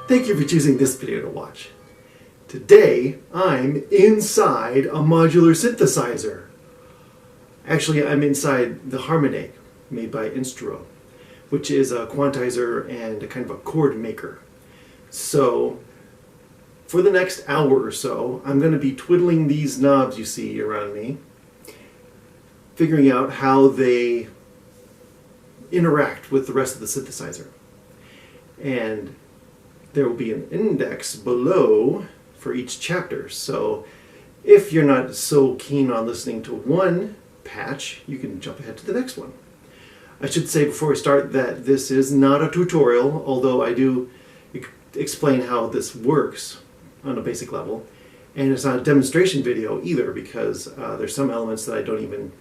Thank you for choosing this video to watch. Today, I'm inside a modular synthesizer. Actually, I'm inside the Harmonàig, made by Instruo, which is a quantizer and a kind of a chord maker. So, for the next hour or so, I'm going to be twiddling these knobs you see around me, figuring out how they interact with the rest of the synthesizer. And there will be an index below for each chapter. So if you're not so keen on listening to one patch, you can jump ahead to the next one. I should say before we start that this is not a tutorial, although I do explain how this works on a basic level. And it's not a demonstration video either, because there's some elements that I don't even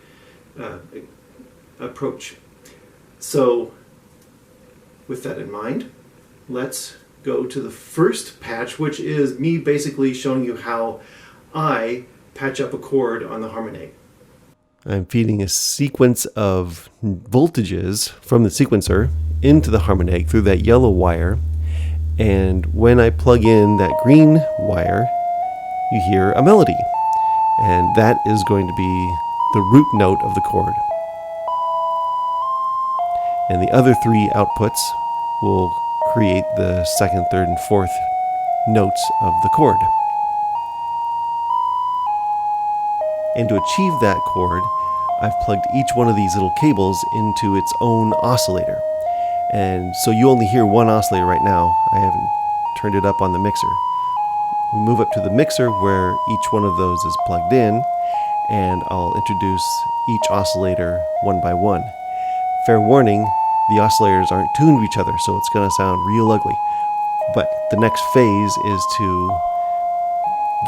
approach. So with that in mind, let's go to the first patch, which is me basically showing you how I patch up a chord on the Harmonàig. I'm feeding a sequence of voltages from the sequencer into the Harmonàig through that yellow wire, and when I plug in that green wire, you hear a melody, and that is going to be the root note of the chord. And the other three outputs will create the second, third, and fourth notes of the chord. And to achieve that chord, I've plugged each one of these little cables into its own oscillator. And so you only hear one oscillator right now. I haven't turned it up on the mixer. We move up to the mixer where each one of those is plugged in, and I'll introduce each oscillator one by one. Fair warning, the oscillators aren't tuned to each other, so it's going to sound real ugly. But the next phase is to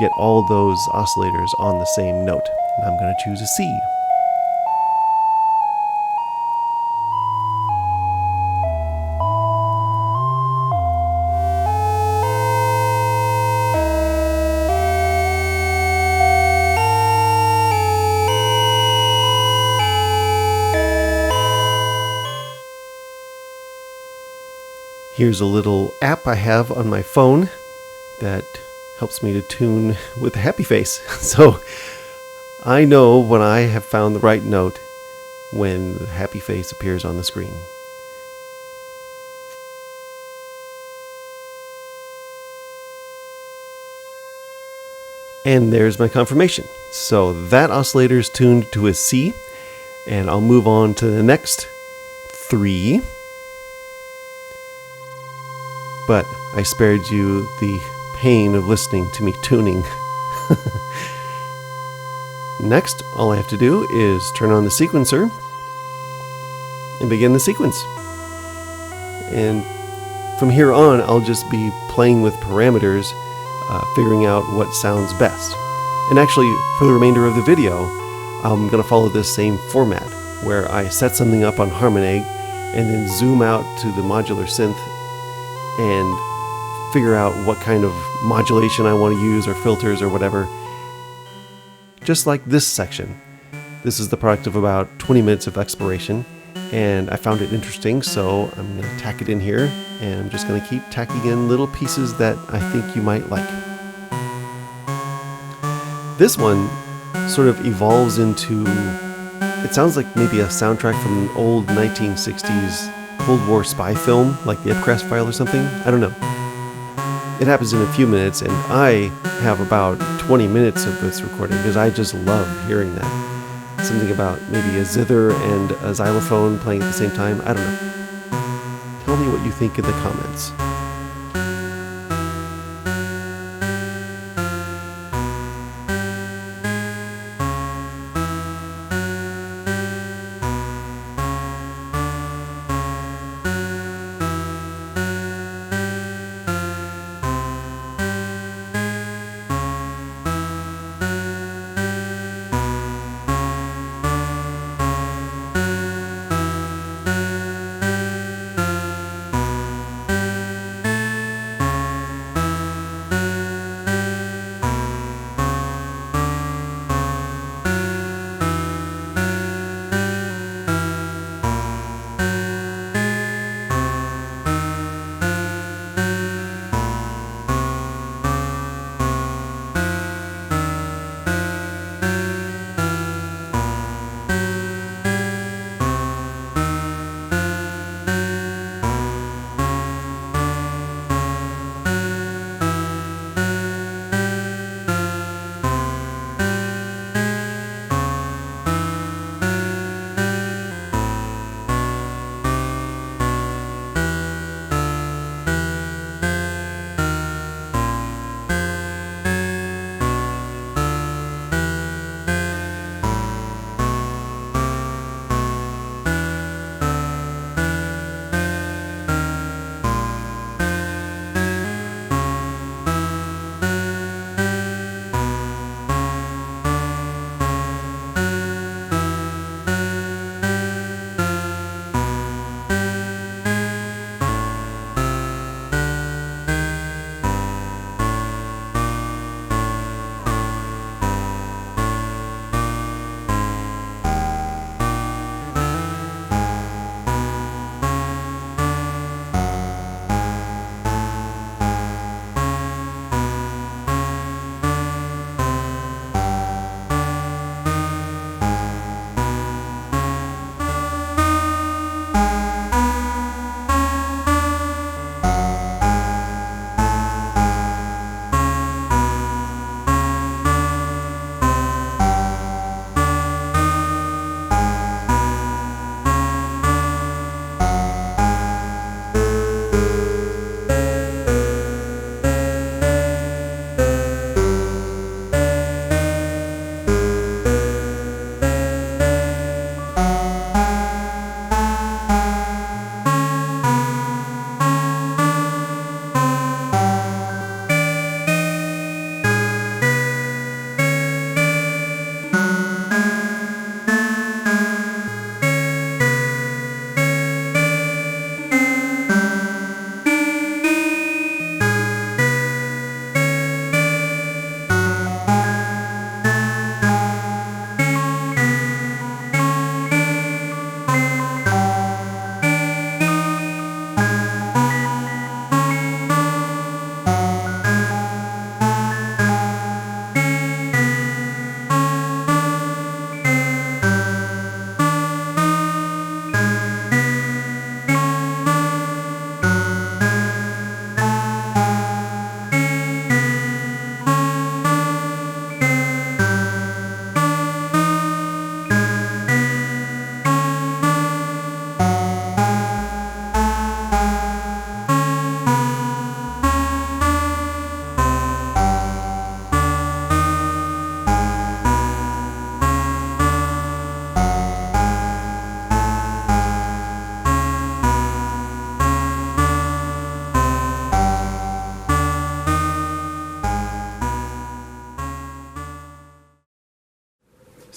get all those oscillators on the same note. And I'm going to choose a C. Here's a little app I have on my phone that helps me to tune with the happy face. So I know when I have found the right note when the happy face appears on the screen. And there's my confirmation. So that oscillator is tuned to a C, and I'll move on to the next three. But I spared you the pain of listening to me tuning. Next, all I have to do is turn on the sequencer and begin the sequence. And from here on, I'll just be playing with parameters, figuring out what sounds best. And actually, for the remainder of the video, I'm going to follow this same format, where I set something up on Harmonàig and then zoom out to the modular synth and figure out what kind of modulation I want to use, or filters, or whatever. Just like this section. This is the product of about 20 minutes of exploration, and I found it interesting, so I'm going to tack it in here, and I'm just going to keep tacking in little pieces that I think you might like. This one sort of evolves into, it sounds like maybe a soundtrack from an old 1960s Cold War spy film, like the Ipcress file or something. I don't know. It happens in a few minutes, and I have about 20 minutes of this recording because I just love hearing that. Something about maybe a zither and a xylophone playing at the same time. I don't know. Tell me what you think in the comments.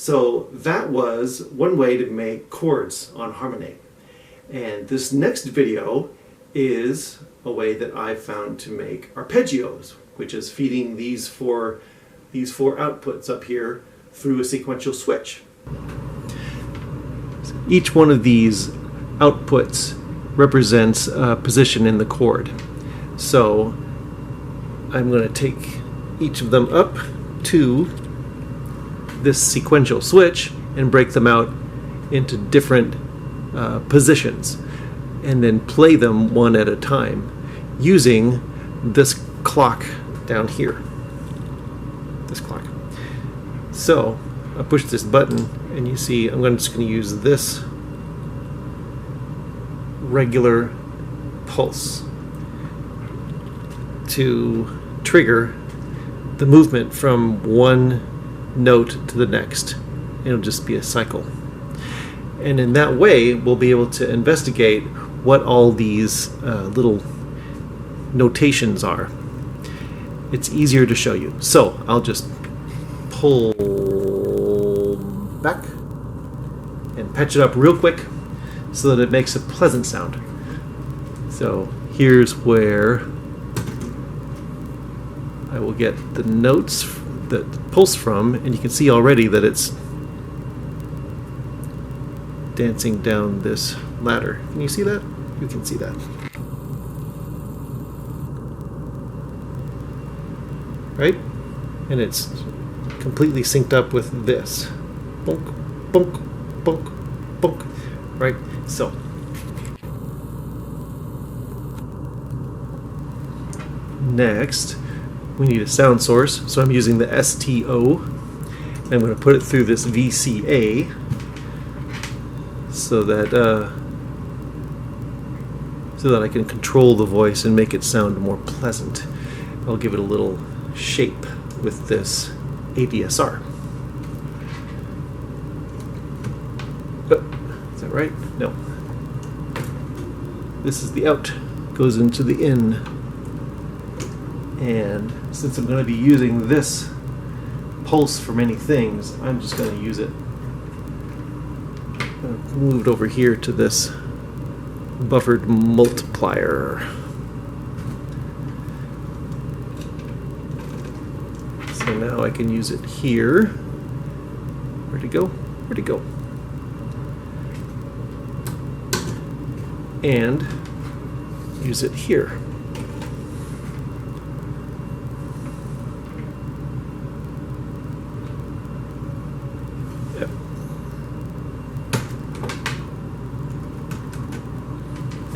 So that was one way to make chords on Harmonàig. And this next video is a way that I found to make arpeggios, which is feeding these four outputs up here through a sequential switch. Each one of these outputs represents a position in the chord. So I'm going to take each of them up to this sequential switch and break them out into different positions, and then play them one at a time using this clock down here. This clock. So I push this button and you see I'm just going to use this regular pulse to trigger the movement from one note to the next. It'll just be a cycle. And in that way, we'll be able to investigate what all these little notations are. It's easier to show you. So I'll just pull back and patch it up real quick so that it makes a pleasant sound. So here's where I will get the notes that pulse from, and you can see already that it's dancing down this ladder. Can you see that? You can see that. Right? And it's completely synced up with this. Bonk, bonk, bonk, bonk. Right? So. Next, we need a sound source. So I'm using the STO. I'm going to put it through this VCA so that I can control the voice and make it sound more pleasant. I'll give it a little shape with this ADSR. Is that right? No. This is the out. Goes into the in. And since I'm going to be using this pulse for many things, I'm just going to use it. Moved over here to this buffered multiplier. So now I can use it here. Where'd it go? Where'd it go? And use it here.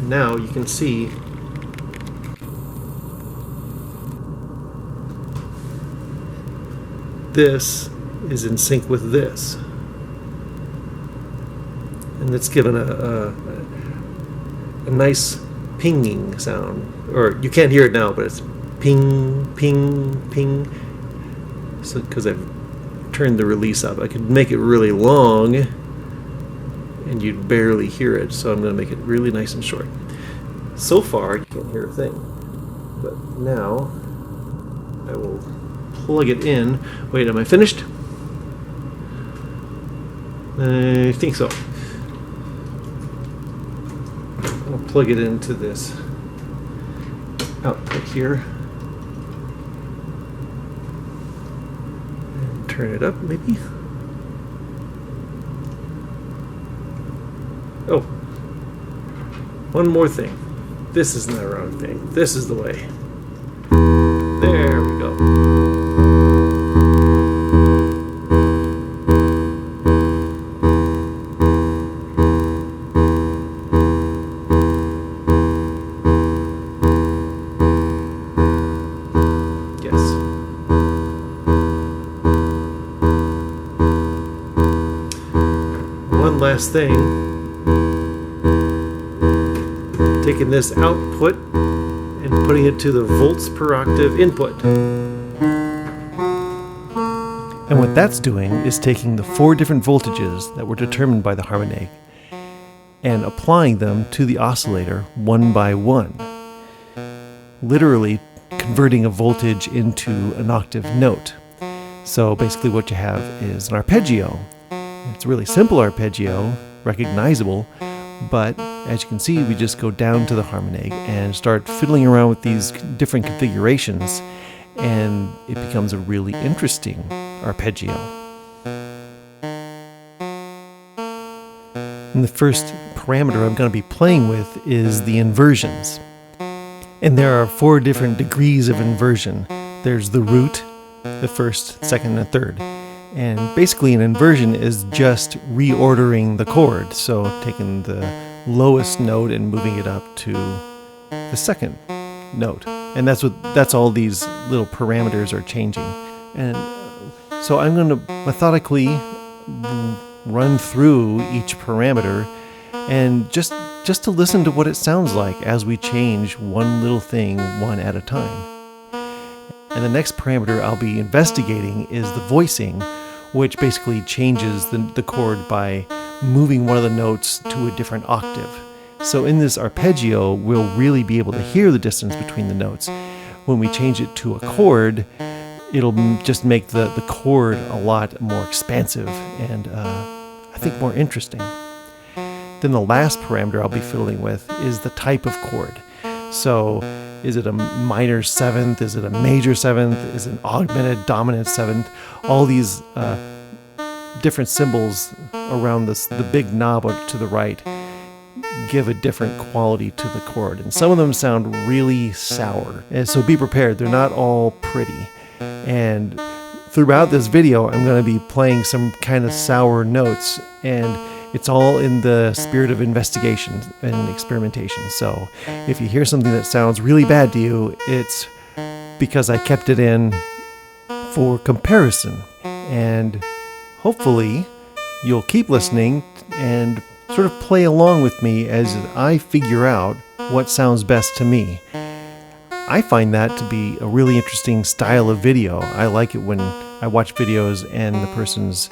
Now you can see this is in sync with this, and it's given a nice pinging sound. Or you can't hear it now, but it's ping, ping, ping. So because I've turned the release up, I could make it really long and you'd barely hear it, so I'm going to make it really nice and short. So far, you can't hear a thing, but now I will plug it in. Wait, am I finished? I think so. I'll plug it into this output here and turn it up, maybe. Oh, one more thing. This isn't the wrong thing. This is the way. There we go. Yes. One last thing. Taking this output and putting it to the volts per octave input. And what that's doing is taking the 4 different voltages that were determined by the Harmonàig and applying them to the oscillator one by one, literally converting a voltage into an octave note. So basically what you have is an arpeggio It's a really simple arpeggio, recognizable, but as you can see, we just go down to the Harmonàig and start fiddling around with these different configurations, and it becomes a really interesting arpeggio. And the first parameter I'm going to be playing with is the inversions. And there are 4 different degrees of inversion. There's the root, the first, second, and third. And basically an inversion is just reordering the chord. So taking the lowest note and moving it up to the second note. And that's all these little parameters are changing. And so I'm going to methodically run through each parameter and just to listen to what it sounds like as we change one little thing one at a time. And the next parameter I'll be investigating is the voicing, which basically changes the chord by moving one of the notes to a different octave. So in this arpeggio, we'll really be able to hear the distance between the notes. When we change it to a chord, it'll just make the chord a lot more expansive and I think more interesting. Then the last parameter I'll be fiddling with is the type of chord. So is it a minor 7th? Is it a major 7th? Is it an augmented dominant 7th? All these different symbols around the big knob to the right give a different quality to the chord. And some of them sound really sour. And so be prepared, they're not all pretty. And throughout this video, I'm going to be playing some kind of sour notes, and it's all in the spirit of investigation and experimentation. So if you hear something that sounds really bad to you, it's because I kept it in for comparison. And hopefully you'll keep listening and sort of play along with me as I figure out what sounds best to me. I find that to be a really interesting style of video. I like it when I watch videos and the person's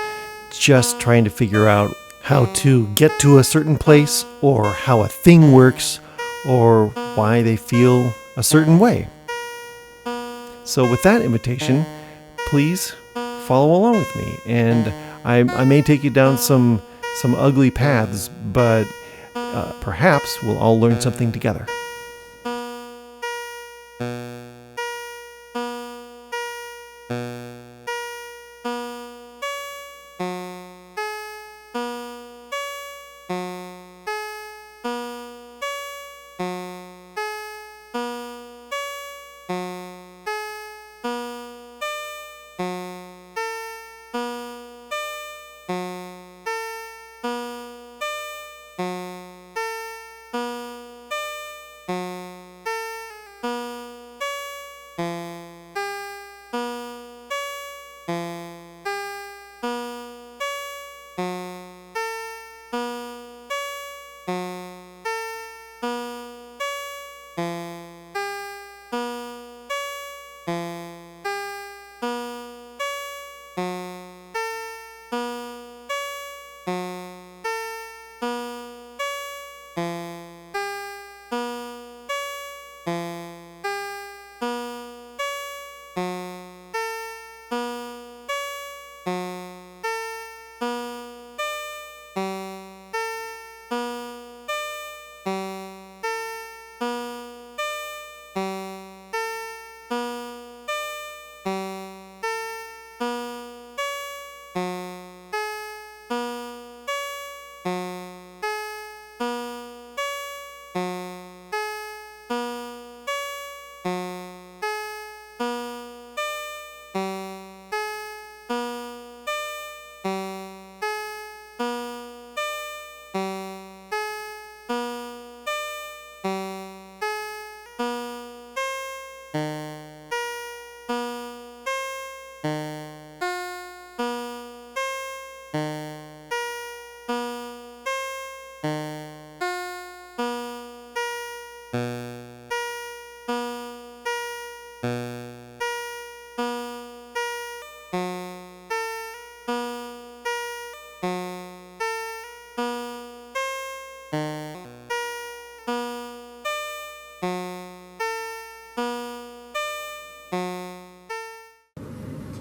just trying to figure out how to get to a certain place, or how a thing works, or why they feel a certain way. So with that invitation, please follow along with me, and I may take you down some ugly paths, but perhaps we'll all learn something together.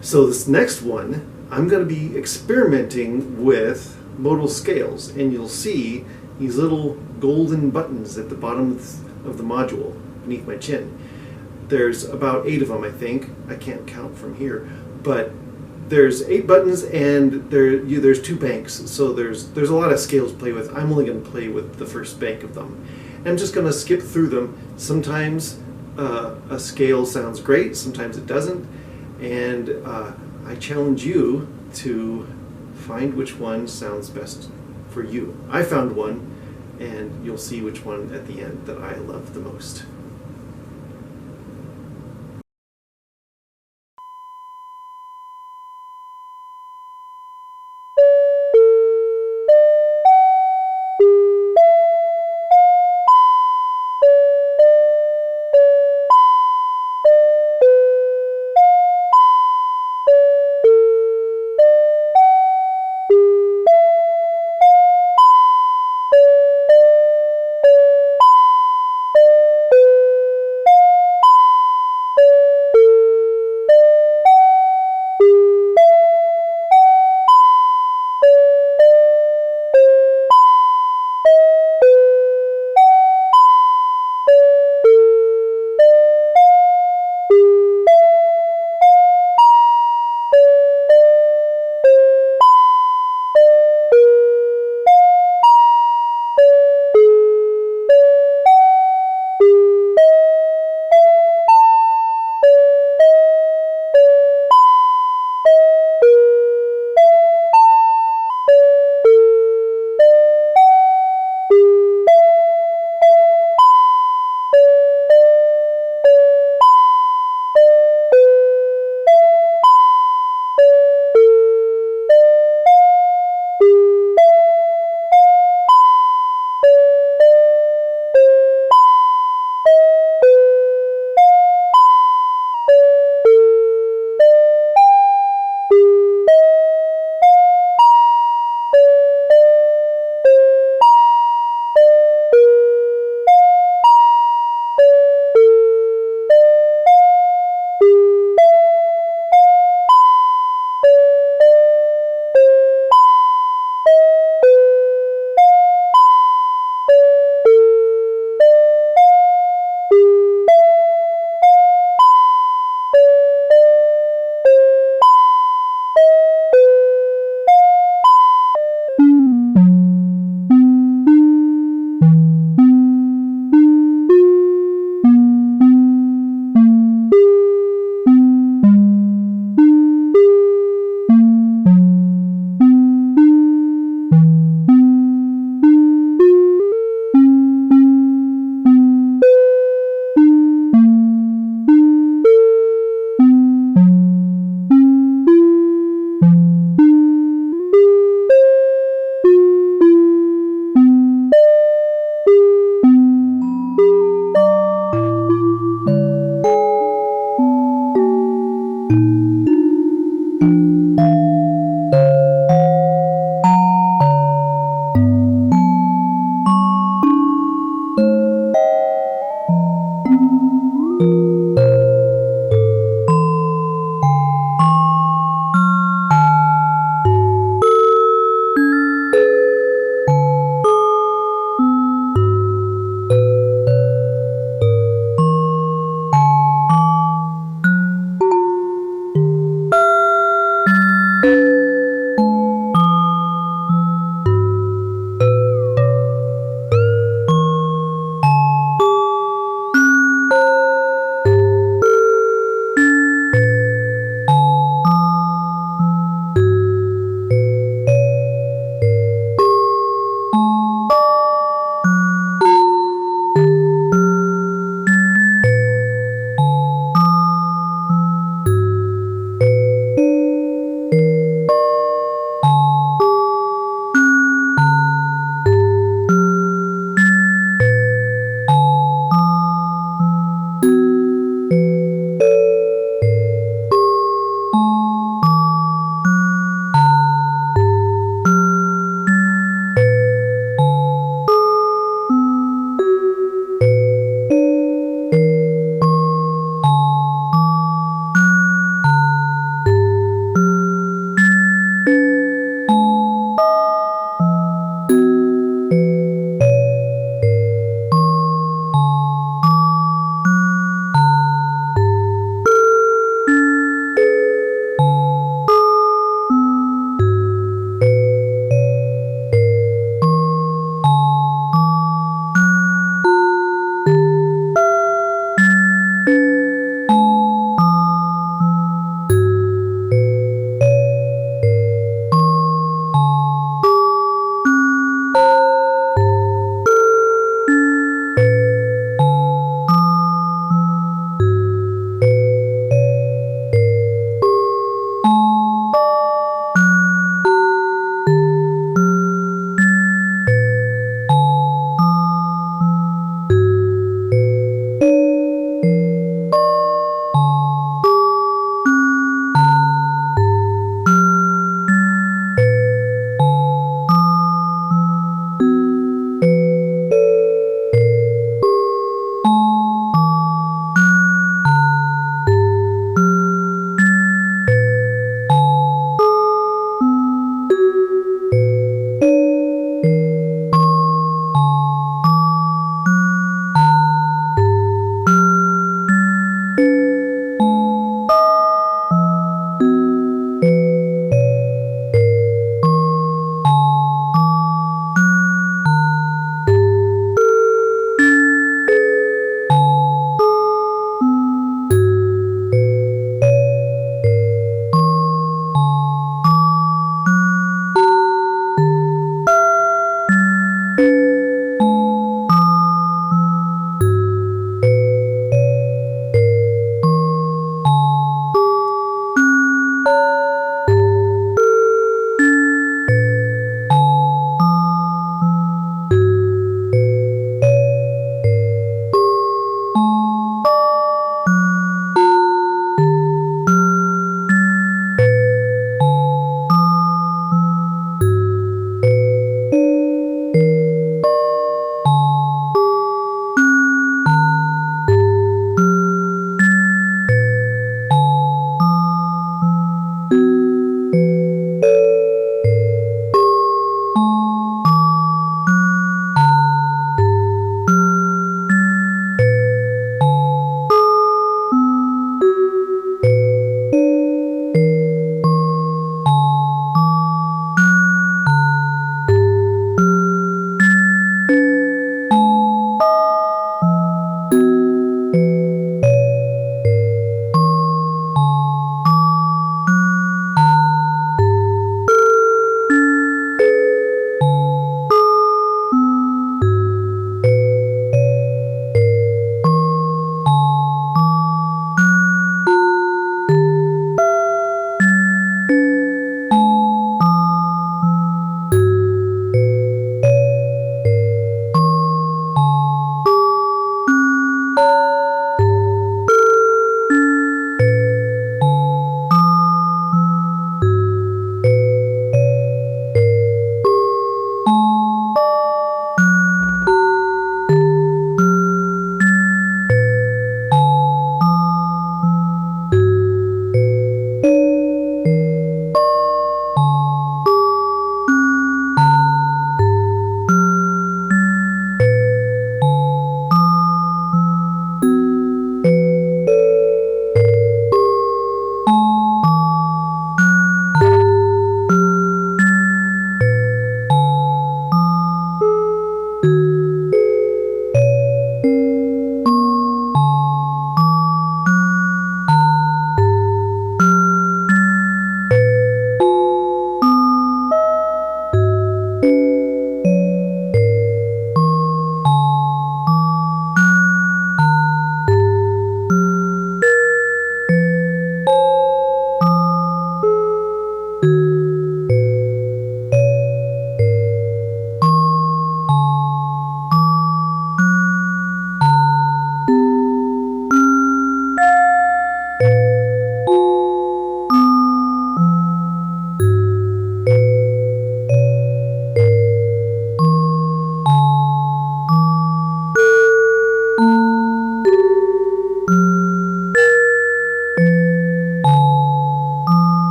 So this next one I'm going to be experimenting with modal scales, and you'll see these little golden buttons at the bottom of the module beneath my chin. There's about 8 of them, I think. I can't count from here, but there's 8 buttons, and there's 2 banks, so there's a lot of scales to play with. I'm only going to play with the first bank of them. And I'm just going to skip through them. Sometimes a scale sounds great, sometimes it doesn't, and I challenge you to find which one sounds best for you. I found one, and you'll see which one at the end that I love the most.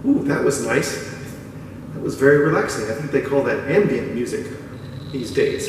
Ooh, that was nice. That was very relaxing. I think they call that ambient music these days.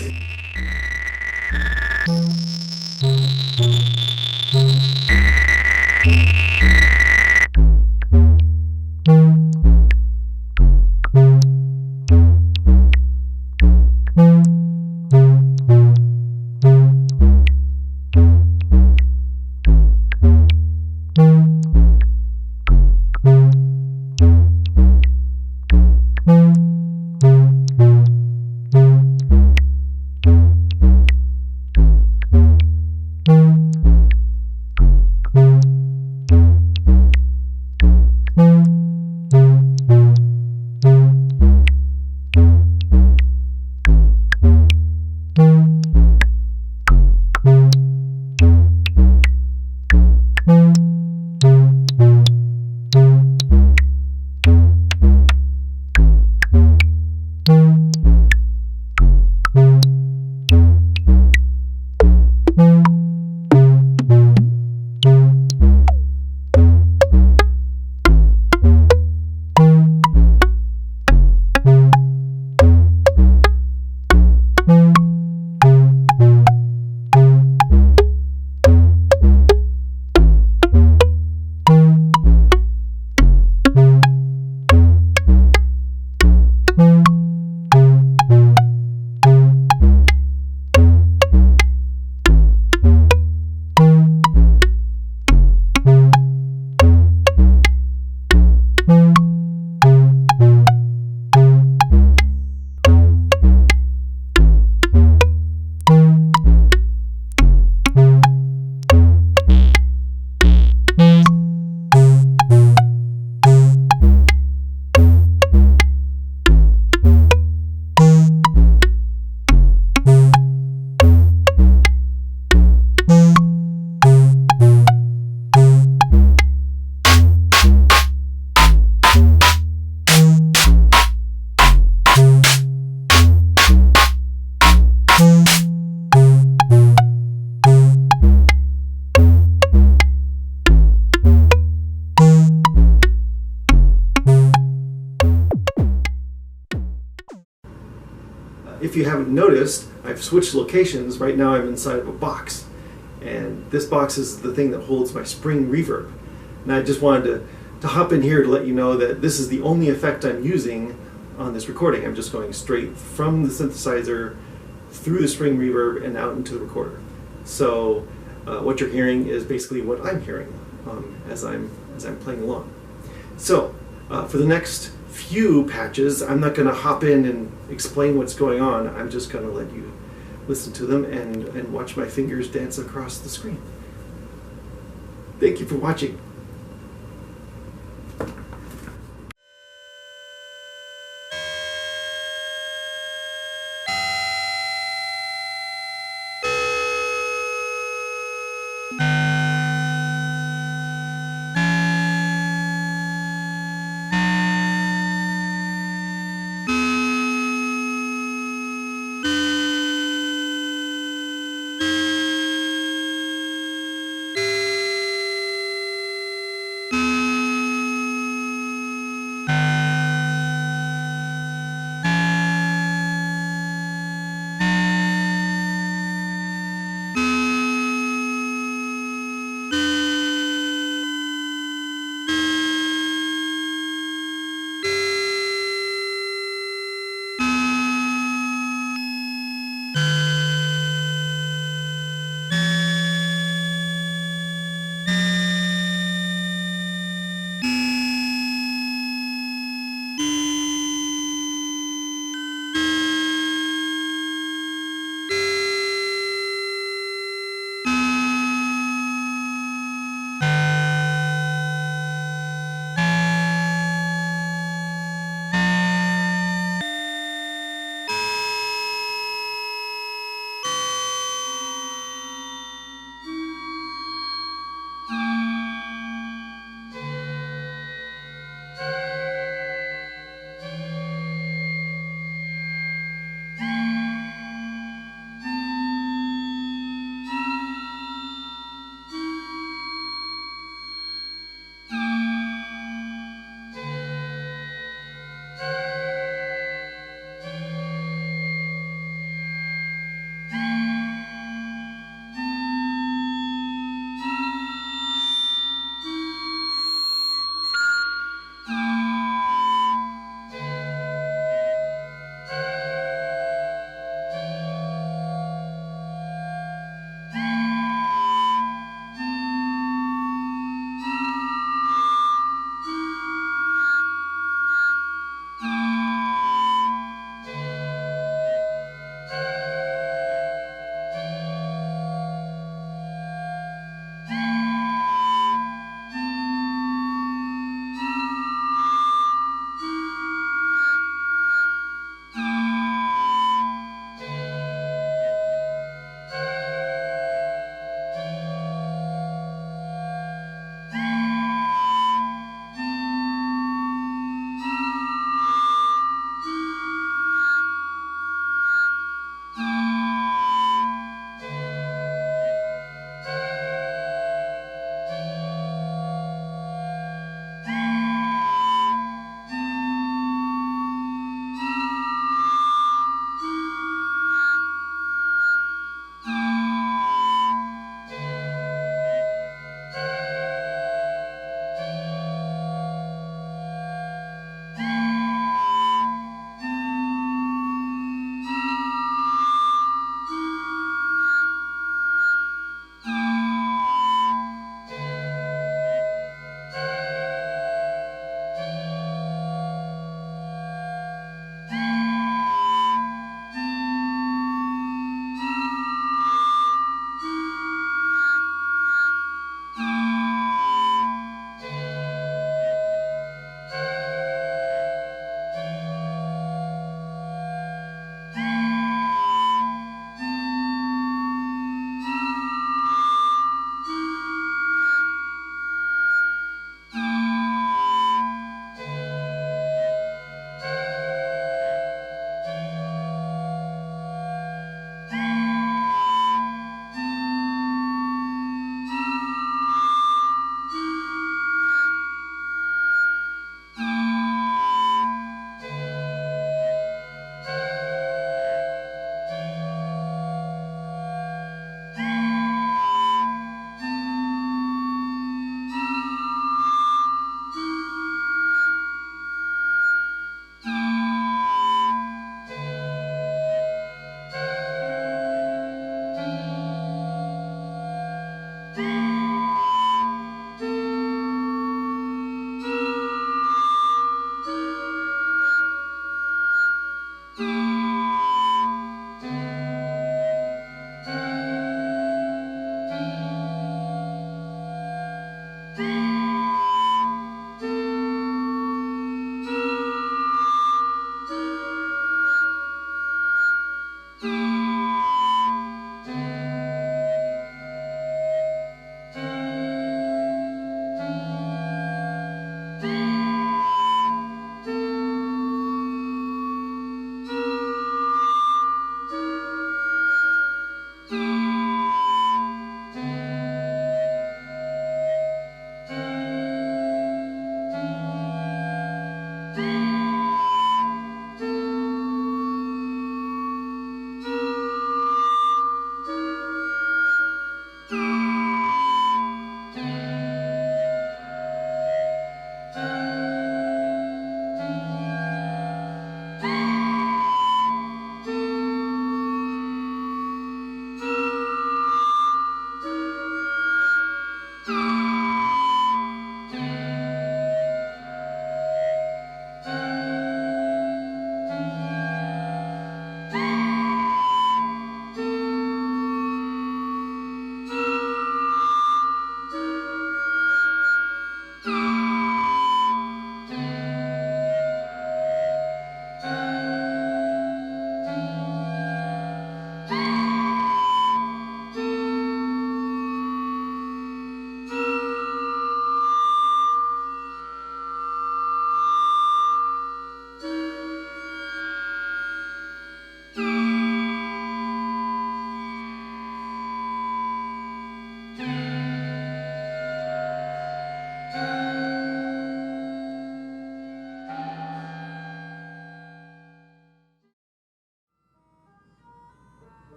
If you haven't noticed, I've switched locations. Right now I'm inside of a box. And this box is the thing that holds my spring reverb. And I just wanted to hop in here to let you know that this is the only effect I'm using on this recording. I'm just going straight from the synthesizer through the spring reverb and out into the recorder. So what you're hearing is basically what I'm hearing as I'm playing along. So for the next few patches, I'm not going to hop in and explain what's going on. I'm just going to let you listen to them and watch my fingers dance across the screen. Thank you for watching.